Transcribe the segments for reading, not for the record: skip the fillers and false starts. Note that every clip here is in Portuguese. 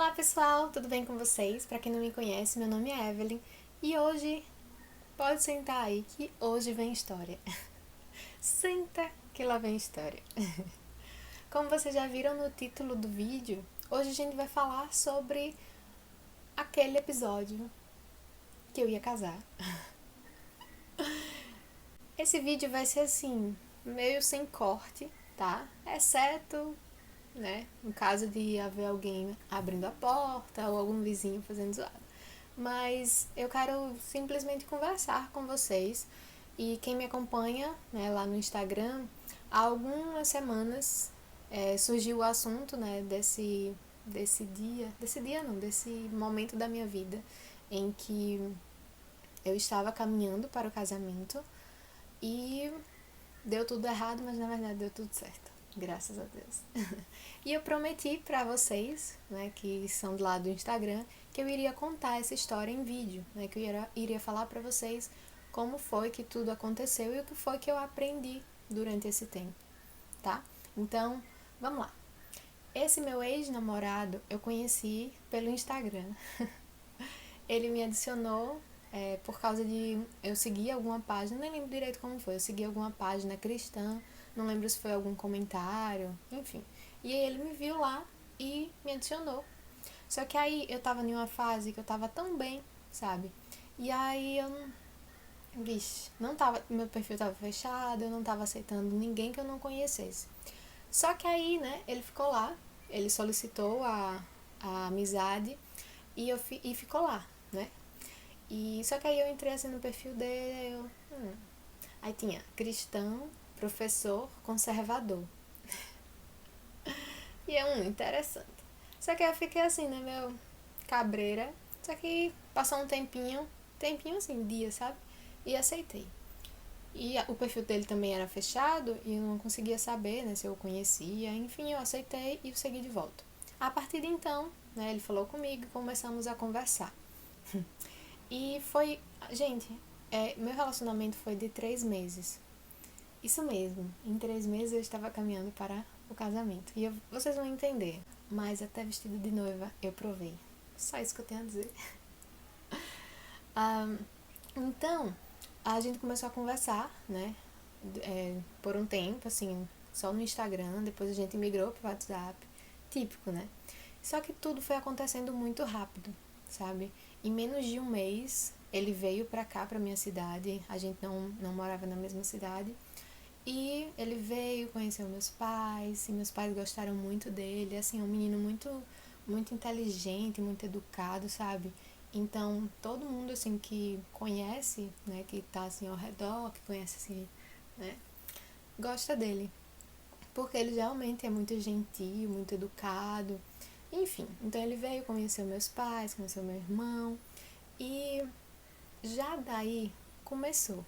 Olá pessoal, tudo bem com vocês? Pra quem não me conhece, meu nome é Evelyn e hoje, pode sentar aí que hoje vem história. Senta que lá vem história. Como vocês já viram no título do vídeo, hoje a gente vai falar sobre aquele episódio que eu ia casar. Esse vídeo vai ser assim, meio sem corte, tá? Exceto, né, no caso de haver alguém abrindo a porta ou algum vizinho fazendo zoada. Mas eu quero simplesmente conversar com vocês. E quem me acompanha, né, lá no Instagram, há algumas semanas surgiu o assunto, né, desse momento da minha vida em que eu estava caminhando para o casamento e deu tudo errado, mas na verdade deu tudo certo. Graças a Deus. E eu prometi pra vocês, né, que são do lado do Instagram, que eu iria contar essa história em vídeo, né, que eu iria falar pra vocês como foi que tudo aconteceu e o que foi que eu aprendi durante esse tempo, tá? Então, vamos lá. Esse meu ex-namorado eu conheci pelo Instagram. Ele me adicionou por causa de eu seguir alguma página, nem lembro direito como foi, eu segui alguma página cristã, não lembro se foi algum comentário, enfim. E aí ele me viu lá e me adicionou. Só que aí eu tava em uma fase que eu tava tão bem, sabe? E aí eu não. Vixe, não tava. Meu perfil tava fechado, eu não tava aceitando ninguém que eu não conhecesse. Só que aí, né, ele ficou lá, ele solicitou a amizade e ficou lá, né? E só que aí eu entrei assim no perfil dele, aí tinha cristão, professor, conservador. E é interessante. Só que eu fiquei assim, né, meu cabreira. Só que passou um tempinho assim, dia, sabe? E aceitei. E o perfil dele também era fechado e eu não conseguia saber, né, se eu conhecia. Enfim, eu aceitei e o segui de volta. A partir de então, né, ele falou comigo e começamos a conversar. E foi, gente, meu relacionamento foi de 3 meses. Isso mesmo, em 3 meses eu estava caminhando para o casamento. E vocês vão entender, mas até vestido de noiva eu provei. Só isso que eu tenho a dizer. Ah, então, a gente começou a conversar, né? Por um tempo, assim, só no Instagram. Depois a gente migrou pro WhatsApp. Típico, né? Só que tudo foi acontecendo muito rápido, sabe? Em menos de um mês, ele veio pra cá, pra minha cidade. A gente não morava na mesma cidade. E ele veio, conheceu meus pais, e meus pais gostaram muito dele. Assim, é um menino muito inteligente, muito educado, sabe? Então, todo mundo, assim, que conhece, né, que tá, assim, ao redor, que conhece, assim, né, gosta dele. Porque ele realmente é muito gentil, muito educado. Enfim, então ele veio, conheceu meus pais, conheceu meu irmão. E já daí começou.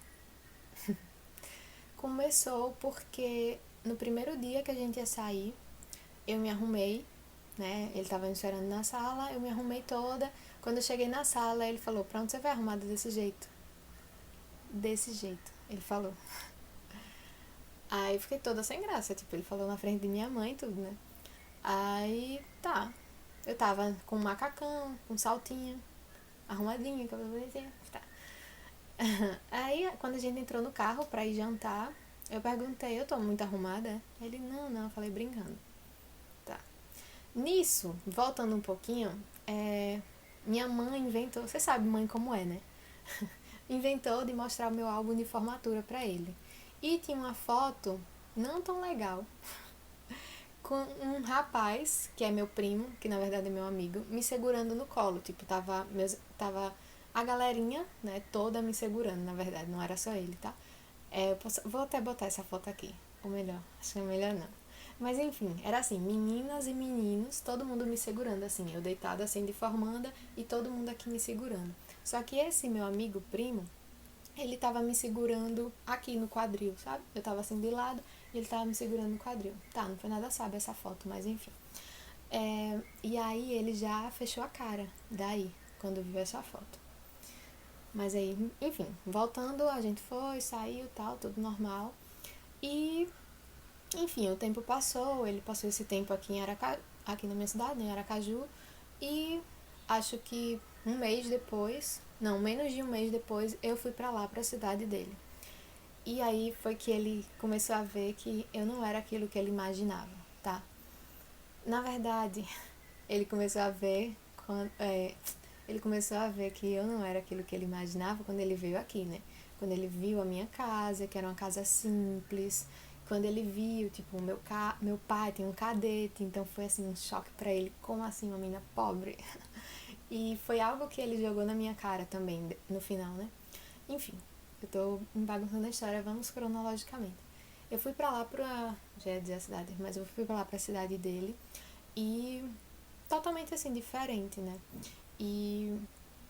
Começou porque no primeiro dia que a gente ia sair, eu me arrumei, né? Ele tava me esperando na sala, eu me arrumei toda. Quando eu cheguei na sala, ele falou: "Pra onde você vai arrumada desse jeito?" Desse jeito, ele falou. Aí eu fiquei toda sem graça, tipo, ele falou na frente de minha mãe e tudo, né? Aí, tá. Eu tava com um macacão, com um saltinho, arrumadinha, cabelo bonitinho, tá. Aí, quando a gente entrou no carro pra ir jantar, eu perguntei: "Eu tô muito arrumada?" Ele: "Não, eu falei brincando." Tá. Nisso, voltando um pouquinho, minha mãe inventou, você sabe mãe como é, né? Inventou de mostrar o meu álbum de formatura pra ele. E tinha uma foto não tão legal com um rapaz, que é meu primo, que na verdade é meu amigo, me segurando no colo. Tipo, tava a galerinha, né, toda me segurando, na verdade, não era só ele, tá? Vou até botar essa foto aqui, ou melhor, acho que é melhor não. Mas enfim, era assim, meninas e meninos, todo mundo me segurando, assim, eu deitada assim de formanda e todo mundo aqui me segurando. Só que esse meu amigo primo, ele tava me segurando aqui no quadril, sabe? Eu tava assim de lado e ele tava me segurando no quadril. Tá, não foi nada sábio essa foto, mas enfim. E aí ele já fechou a cara, daí, quando viu essa foto. Mas aí, enfim, voltando, a gente foi, saiu, tal, tudo normal. E, enfim, o tempo passou, ele passou esse tempo aqui em aqui na minha cidade, em Aracaju. E acho que um mês depois, não, menos de um mês depois, eu fui pra lá, pra cidade dele. E aí foi que ele começou a ver que eu não era aquilo que ele imaginava, tá? Na verdade, ele começou a ver ele começou a ver que eu não era aquilo que ele imaginava quando ele veio aqui, né? Quando ele viu a minha casa, que era uma casa simples, quando ele viu, tipo, meu pai tem um cadete, então foi assim um choque pra ele, como assim uma menina pobre? E foi algo que ele jogou na minha cara também, no final, né? Enfim, eu tô me bagunçando a história, vamos cronologicamente. Eu fui pra lá já ia dizer a cidade, mas eu fui pra lá pra cidade dele e totalmente assim, diferente, né? E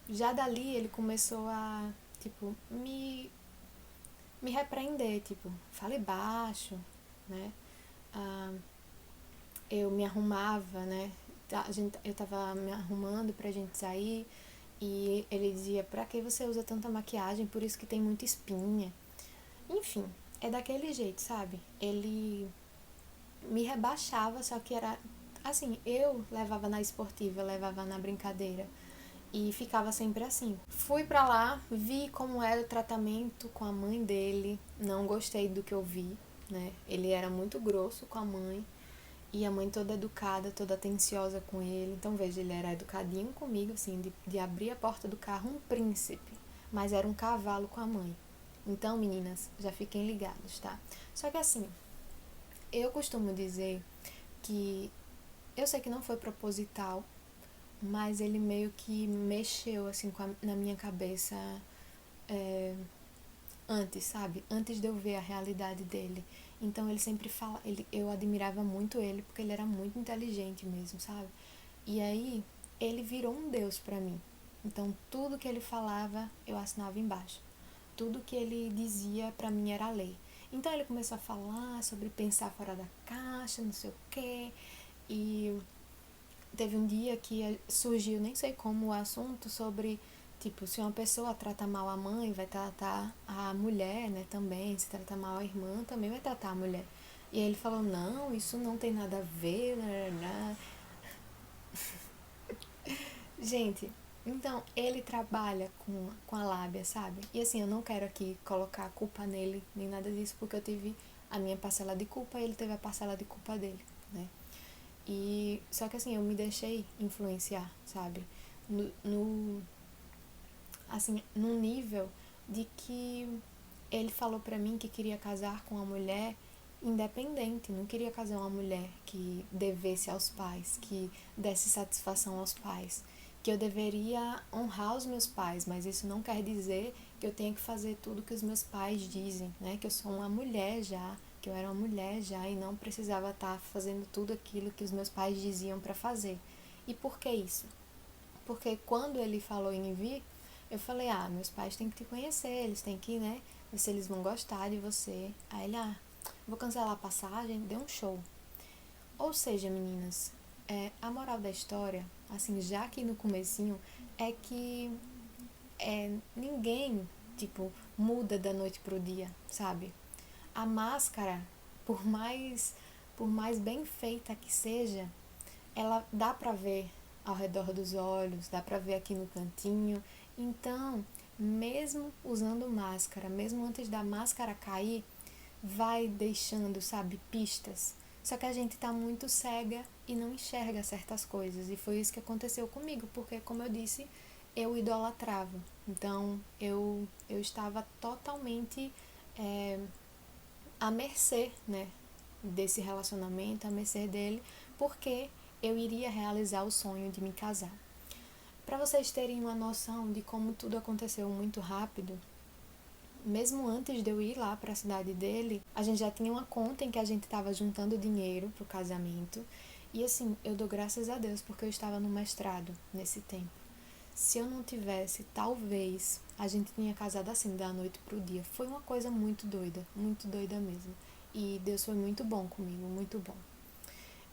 já dali ele começou a, tipo, me repreender, tipo, fale baixo, né? Ah, eu me arrumava, né? Eu tava me arrumando pra gente sair e ele dizia, pra que você usa tanta maquiagem? Por isso que tem muita espinha. Enfim, é daquele jeito, sabe? Ele me rebaixava, só que era assim, eu levava na esportiva, levava na brincadeira e ficava sempre assim. Fui pra lá, vi como era o tratamento com a mãe dele, não gostei do que eu vi, né? Ele era muito grosso com a mãe e a mãe toda educada, toda atenciosa com ele. Então veja, ele era educadinho comigo, assim, de abrir a porta do carro, um príncipe, mas era um cavalo com a mãe. Então, meninas, já fiquem ligados, tá? Só que assim, eu costumo dizer que eu sei que não foi proposital, mas ele meio que mexeu assim na minha cabeça é, antes, sabe? Antes de eu ver a realidade dele. Então ele sempre fala, eu admirava muito ele porque ele era muito inteligente mesmo, sabe? E aí ele virou um deus pra mim. Então tudo que ele falava eu assinava embaixo. Tudo que ele dizia pra mim era lei. Então ele começou a falar sobre pensar fora da caixa, não sei o quê. E teve um dia que surgiu, nem sei como, o assunto sobre, tipo, se uma pessoa trata mal a mãe, vai tratar a mulher, né, também. Se trata mal a irmã, também vai tratar a mulher. E aí ele falou, não, isso não tem nada a ver, né. Gente, então ele trabalha com a lábia, sabe? E assim, eu não quero aqui colocar a culpa nele, nem nada disso, porque eu tive a minha parcela de culpa e ele teve a parcela de culpa dele, né? E só que assim, eu me deixei influenciar, sabe? No assim, num nível de que ele falou pra mim que queria casar com uma mulher independente, não queria casar uma mulher que devesse aos pais, que desse satisfação aos pais, que eu deveria honrar os meus pais, mas isso não quer dizer que eu tenha que fazer tudo que os meus pais dizem, né? Que eu sou uma mulher já, que eu era uma mulher já e não precisava estar fazendo tudo aquilo que os meus pais diziam para fazer. E por que isso? Porque quando ele falou em vir, eu falei, meus pais têm que te conhecer, eles têm que, né, ver se eles vão gostar de você. Aí ele, vou cancelar a passagem, deu um show. Ou seja, meninas, a moral da história, assim, já aqui no comecinho, é que ninguém, tipo, muda da noite pro dia, sabe? A máscara, por mais bem feita que seja, ela dá pra ver ao redor dos olhos, dá pra ver aqui no cantinho. Então, mesmo usando máscara, mesmo antes da máscara cair, vai deixando, sabe, pistas. Só que a gente tá muito cega e não enxerga certas coisas. E foi isso que aconteceu comigo, porque, como eu disse, eu idolatrava. Então, eu estava totalmente à mercê, né, desse relacionamento, à mercê dele, porque eu iria realizar o sonho de me casar. Para vocês terem uma noção de como tudo aconteceu muito rápido, mesmo antes de eu ir lá para a cidade dele, a gente já tinha uma conta em que a gente estava juntando dinheiro pro casamento. E assim, eu dou graças a Deus porque eu estava no mestrado nesse tempo. Se eu não tivesse, talvez a gente tinha casado assim, da noite pro dia. Foi uma coisa muito doida mesmo. E Deus foi muito bom comigo, muito bom.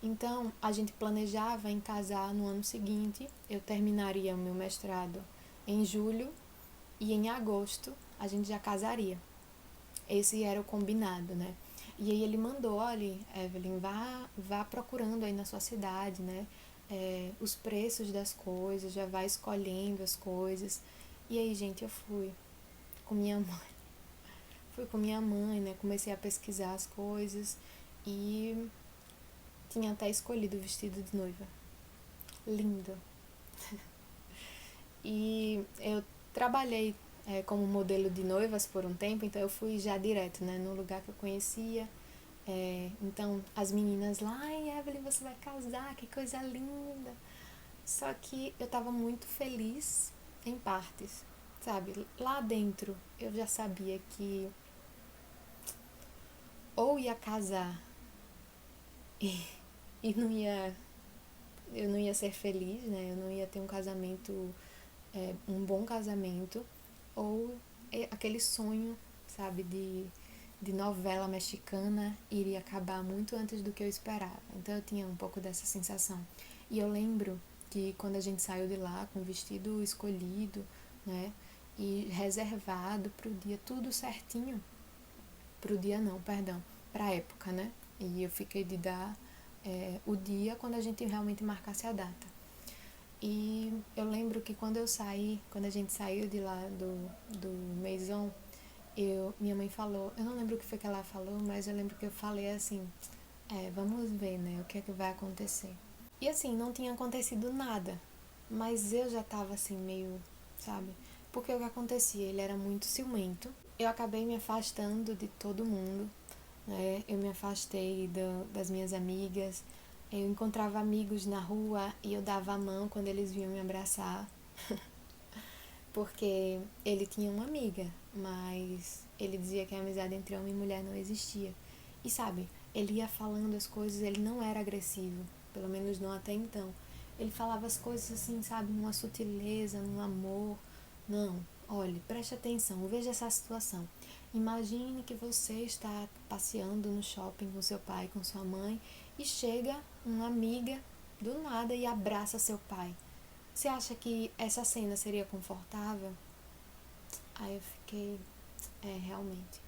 Então, a gente planejava em casar no ano seguinte. Eu terminaria o meu mestrado em julho e em agosto a gente já casaria. Esse era o combinado, né? E aí ele mandou, olha, Evelyn, vá procurando aí na sua cidade, né? os preços das coisas, já vai escolhendo as coisas. E aí, gente, eu fui com minha mãe. Fui com minha mãe, né? Comecei a pesquisar as coisas e tinha até escolhido o vestido de noiva. Lindo. E eu trabalhei como modelo de noivas por um tempo, então eu fui já direto, né? No lugar que eu conhecia. Então, as meninas lá, ai, Evelyn, você vai casar, que coisa linda. Só que eu tava muito feliz em partes, sabe? Lá dentro eu já sabia que ou ia casar e, e eu não ia ser feliz, né? Eu não ia ter um casamento, um bom casamento, ou aquele sonho, sabe, de novela mexicana iria acabar muito antes do que eu esperava. Então eu tinha um pouco dessa sensação. E eu lembro que quando a gente saiu de lá com o vestido escolhido, né, e reservado pro dia, tudo certinho, pro dia não, perdão, pra época, né, e eu fiquei de dar o dia quando a gente realmente marcasse a data. E eu lembro que quando a gente saiu de lá do Maison, minha mãe falou, eu não lembro o que foi que ela falou, mas eu lembro que eu falei assim, vamos ver, né, o que é que vai acontecer. E assim, não tinha acontecido nada, mas eu já tava assim, meio, sabe? Porque o que acontecia, ele era muito ciumento. Eu acabei me afastando de todo mundo, né? Eu me afastei das minhas amigas. Eu encontrava amigos na rua e eu dava a mão quando eles vinham me abraçar. Porque ele tinha uma amiga, mas ele dizia que a amizade entre homem e mulher não existia. E sabe, ele ia falando as coisas, ele não era agressivo, pelo menos não até então. Ele falava as coisas assim, sabe, numa sutileza, num amor. Não, olhe, preste atenção, veja essa situação. Imagine que você está passeando no shopping com seu pai, com sua mãe, e chega uma amiga do nada e abraça seu pai. Você acha que essa cena seria confortável? Aí eu fiquei, realmente.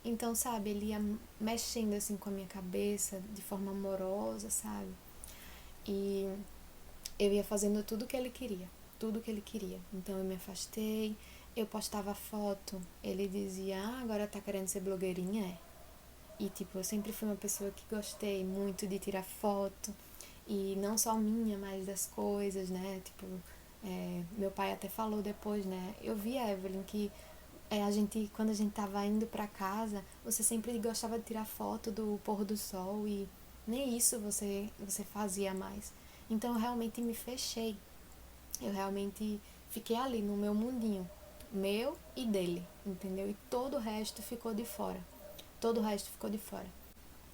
Então, sabe, ele ia mexendo assim com a minha cabeça de forma amorosa, sabe? E eu ia fazendo tudo o que ele queria, tudo o que ele queria. Então eu me afastei, eu postava foto, ele dizia, agora tá querendo ser blogueirinha, é? E tipo, eu sempre fui uma pessoa que gostei muito de tirar foto, e não só minha, mas das coisas, né? Tipo, meu pai até falou depois, né? Eu vi a Evelyn que quando a gente tava indo pra casa, você sempre gostava de tirar foto do pôr do sol e nem isso você fazia mais. Então eu realmente me fechei. Eu realmente fiquei ali no meu mundinho, meu e dele, entendeu? E todo o resto ficou de fora. Todo o resto ficou de fora.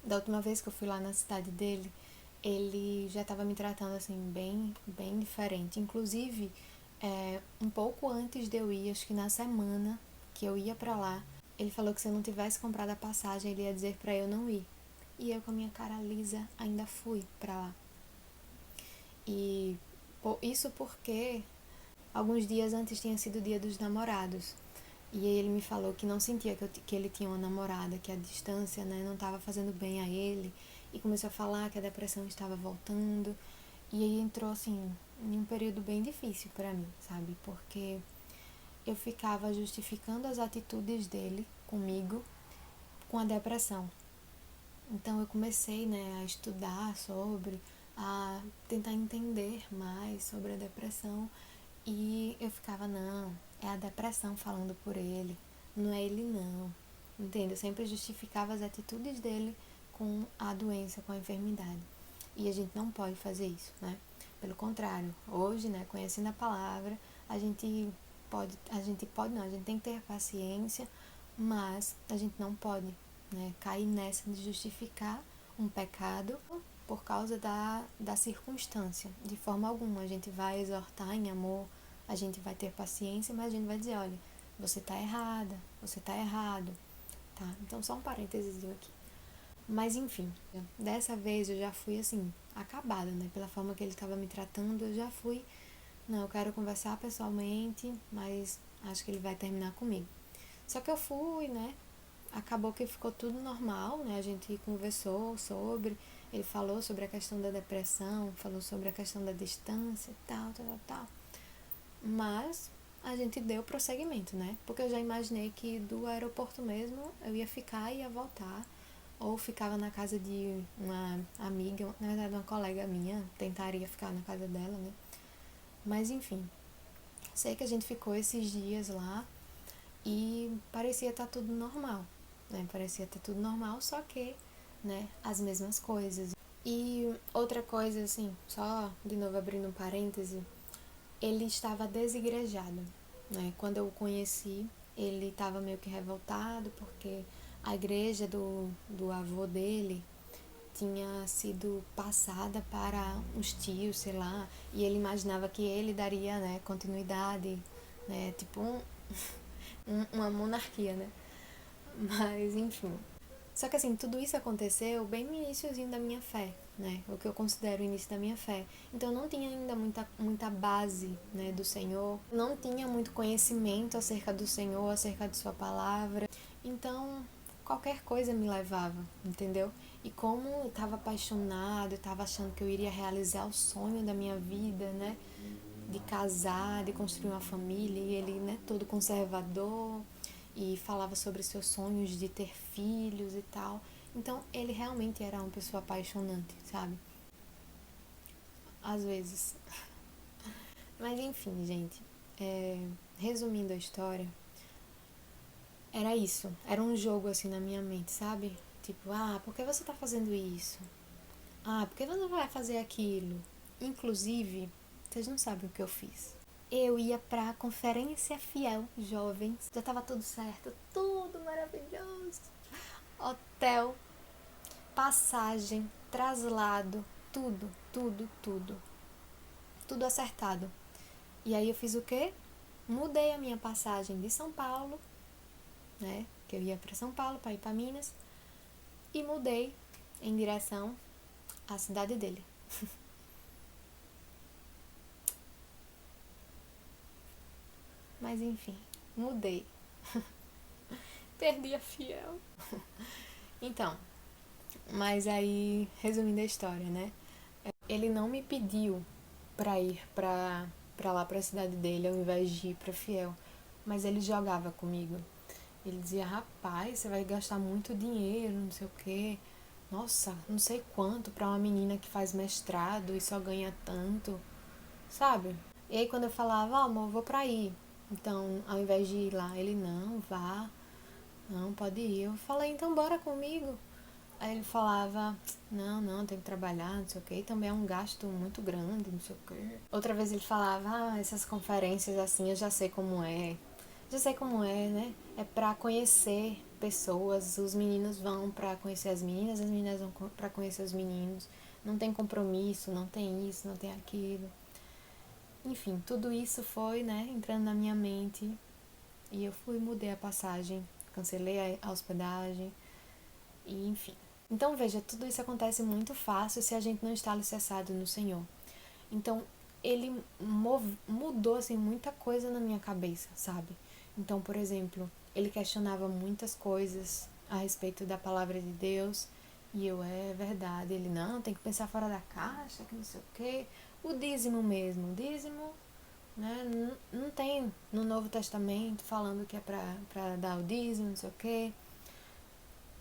Da última vez que eu fui lá na cidade dele, ele já estava me tratando assim bem, bem diferente. Inclusive, um pouco antes de eu ir, acho que na semana que eu ia pra lá, ele falou que se eu não tivesse comprado a passagem, ele ia dizer pra eu não ir. E eu com a minha cara lisa ainda fui pra lá. E isso porque alguns dias antes tinha sido o dia dos namorados. E aí ele me falou que não sentia que ele tinha uma namorada, que a distância, né, não estava fazendo bem a ele. E começou a falar que a depressão estava voltando. E aí entrou, assim, em um período bem difícil pra mim, sabe? Porque eu ficava justificando as atitudes dele comigo com a depressão. Então eu comecei, né, a estudar sobre, a tentar entender mais sobre a depressão. E eu ficava, não, é a depressão falando por ele, não é ele não. Entende? Eu sempre justificava as atitudes dele com a doença, com a enfermidade. E a gente não pode fazer isso, né? Pelo contrário, hoje, né, conhecendo a palavra, a gente pode não, a gente tem que ter paciência, mas a gente não pode, né, cair nessa de justificar um pecado por causa da circunstância. De forma alguma, a gente vai exortar em amor, a gente vai ter paciência, mas a gente vai dizer, olha, você tá errada, você tá errado, tá? Então, só um parênteses aqui. Mas, enfim, dessa vez eu já fui, assim, acabada, né? Pela forma que ele estava me tratando, eu já fui, não, eu quero conversar pessoalmente, mas acho que ele vai terminar comigo. Só que eu fui, né? Acabou que ficou tudo normal, né? A gente conversou sobre, Ele falou sobre a questão da depressão, falou sobre a questão da distância e tal. Mas a gente deu prosseguimento, né? Porque eu já imaginei que do aeroporto mesmo eu ia ficar e ia voltar. Ou ficava na casa de uma amiga, na verdade uma colega minha, tentaria ficar na casa dela, né? Mas enfim, sei que a gente ficou esses dias lá e parecia estar tudo normal, né? Parecia estar tudo normal, só que, né, as mesmas coisas. E outra coisa, assim, só de novo abrindo um parêntese, ele estava desigrejado, né? Quando eu o conheci, ele estava meio que revoltado porque a igreja do avô dele tinha sido passada para os tios, sei lá, e ele imaginava que ele daria, né, continuidade, né, tipo uma monarquia, né? Mas, enfim. Só que assim, tudo isso aconteceu bem no iniciozinho da minha fé, né? O que eu considero o início da minha fé. Então eu não tinha ainda muita base, né, do Senhor. Não tinha muito conhecimento acerca do Senhor, acerca de sua palavra. Então, qualquer coisa me levava, entendeu? E como eu estava apaixonada, eu estava achando que eu iria realizar o sonho da minha vida, né? De casar, de construir uma família, e ele, né, todo conservador, e falava sobre seus sonhos de ter filhos e tal. Então, ele realmente era uma pessoa apaixonante, sabe? Às vezes. Mas enfim, gente, resumindo a história, era isso. Era um jogo assim na minha mente, sabe? Tipo, por que você tá fazendo isso? Por que você não vai fazer aquilo? Inclusive, vocês não sabem o que eu fiz. Eu ia pra Conferência Fiel Jovens. Já tava tudo certo, tudo maravilhoso. Hotel, passagem, traslado, tudo. Tudo acertado. E aí eu fiz o quê? Mudei a minha passagem de São Paulo, né? Que eu ia pra São Paulo pra ir pra Minas. E mudei em direção à cidade dele. Mas enfim, mudei. Perdi a Fiel. Então, mas aí, resumindo a história, né? Ele não me pediu pra ir pra lá, pra cidade dele, ao invés de ir pra Fiel. Mas ele jogava comigo. Ele dizia, rapaz, você vai gastar muito dinheiro, não sei o quê. Nossa, não sei quanto pra uma menina que faz mestrado e só ganha tanto, sabe? E aí quando eu falava, amor, vou pra aí. Então, ao invés de ir lá, ele, não, vá. Não, pode ir. Eu falei, então bora comigo. Aí ele falava, não, tem que trabalhar, não sei o quê. Também é um gasto muito grande, não sei o quê. Outra vez ele falava, essas conferências assim, eu já sei como é. Já sei como é, né? É pra conhecer pessoas. Os meninos vão pra conhecer as meninas vão pra conhecer os meninos. Não tem compromisso, não tem isso, não tem aquilo. Enfim, tudo isso foi, né, entrando na minha mente. E eu mudei a passagem, cancelei a hospedagem. E enfim. Então veja, tudo isso acontece muito fácil se a gente não está alicerçado no Senhor. Então ele mudou assim muita coisa na minha cabeça, sabe? Então, por exemplo, ele questionava muitas coisas a respeito da palavra de Deus. E eu, é verdade. Ele, não, tem que pensar fora da caixa, que não sei o quê. O dízimo mesmo. O dízimo, né? Não tem no Novo Testamento falando que é pra dar o dízimo, não sei o quê.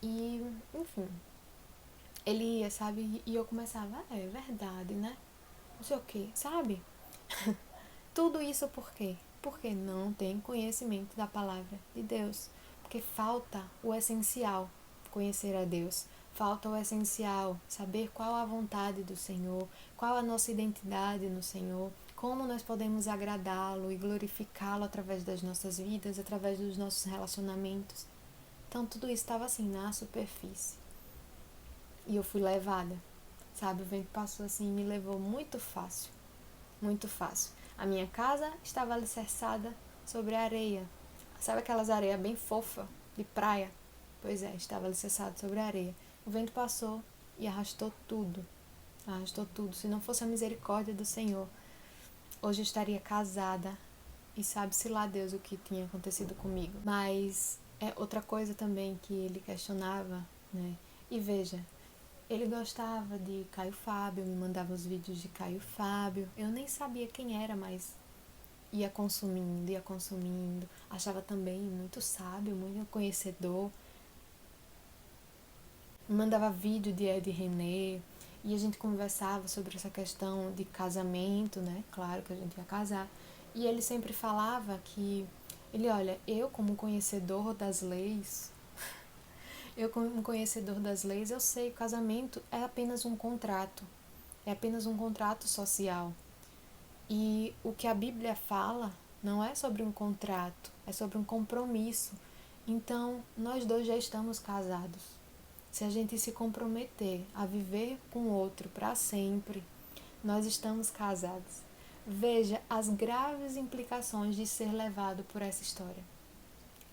E, enfim, ele ia, sabe? E eu começava, é verdade, né? Não sei o que, sabe? Tudo isso por quê? Porque não tem conhecimento da palavra de Deus. Porque falta o essencial, conhecer a Deus. Falta o essencial, saber qual a vontade do Senhor, qual a nossa identidade no Senhor, como nós podemos agradá-lo e glorificá-lo através das nossas vidas, através dos nossos relacionamentos. Então tudo isso estava assim, na superfície. E eu fui levada, sabe? O vento passou assim e me levou muito fácil, muito fácil. A minha casa estava alicerçada sobre a areia. Sabe aquelas areias bem fofas de praia? Pois é, estava alicerçado sobre a areia. O vento passou e arrastou tudo. Arrastou tudo. Se não fosse a misericórdia do Senhor, hoje eu estaria casada e sabe-se lá Deus o que tinha acontecido comigo. Mas é outra coisa também que ele questionava, né? E veja, Ele gostava de Caio Fábio, me mandava os vídeos de Caio Fábio. Eu nem sabia quem era, mas ia consumindo. Achava também muito sábio, muito conhecedor. Me mandava vídeo de Ed René. E a gente conversava sobre essa questão de casamento, né? Claro que a gente ia casar. E ele sempre falava que, olha, eu como conhecedor das leis, eu sei que o casamento é apenas um contrato. É apenas um contrato social. E o que a Bíblia fala não é sobre um contrato, é sobre um compromisso. Então, nós dois já estamos casados. Se a gente se comprometer a viver com o outro para sempre, nós estamos casados. Veja as graves implicações de ser levado por essa história.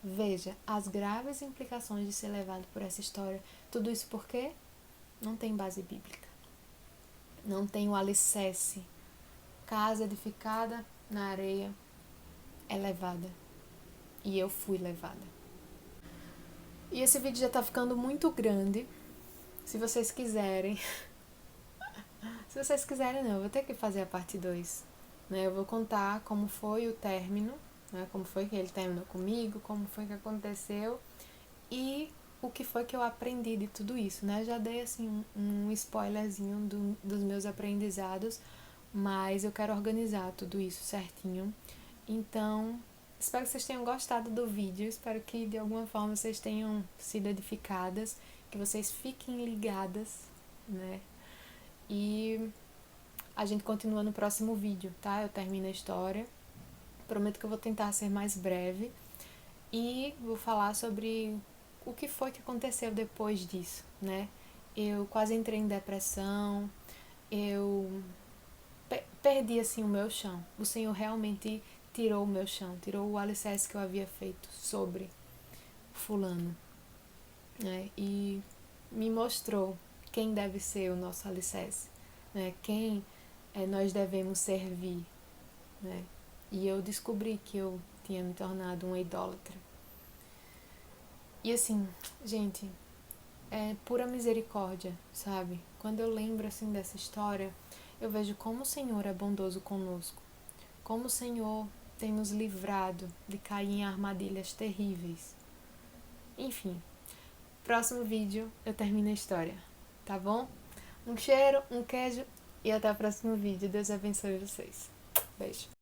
Veja as graves implicações de ser levado por essa história. Tudo isso porque não tem base bíblica. Não tem o alicerce. Casa edificada na areia é levada. E eu fui levada. E esse vídeo já tá ficando muito grande. Se vocês quiserem. Se vocês quiserem, não, eu vou ter que fazer a parte 2. Né? Eu vou contar como foi o término, né? Como foi que ele terminou comigo, como foi que aconteceu e o que foi que eu aprendi de tudo isso. Né? Eu já dei assim, um spoilerzinho dos meus aprendizados, mas eu quero organizar tudo isso certinho. Então, espero que vocês tenham gostado do vídeo, espero que de alguma forma vocês tenham sido edificadas, que vocês fiquem ligadas, né? E a gente continua no próximo vídeo, tá? Eu termino a história. Prometo que eu vou tentar ser mais breve e vou falar sobre o que foi que aconteceu depois disso, né? Eu quase entrei em depressão, eu perdi assim o meu chão. O Senhor realmente tirou o meu chão, tirou o alicerce que eu havia feito sobre fulano, né? E me mostrou quem deve ser o nosso alicerce, né? Quem nós devemos servir, né? E eu descobri que eu tinha me tornado uma idólatra. E assim, gente, é pura misericórdia, sabe? Quando eu lembro assim dessa história, eu vejo como o Senhor é bondoso conosco, como o Senhor tem nos livrado de cair em armadilhas terríveis. Enfim, próximo vídeo eu termino a história, tá bom? Um cheiro, um queijo e até o próximo vídeo. Deus abençoe vocês. Beijo.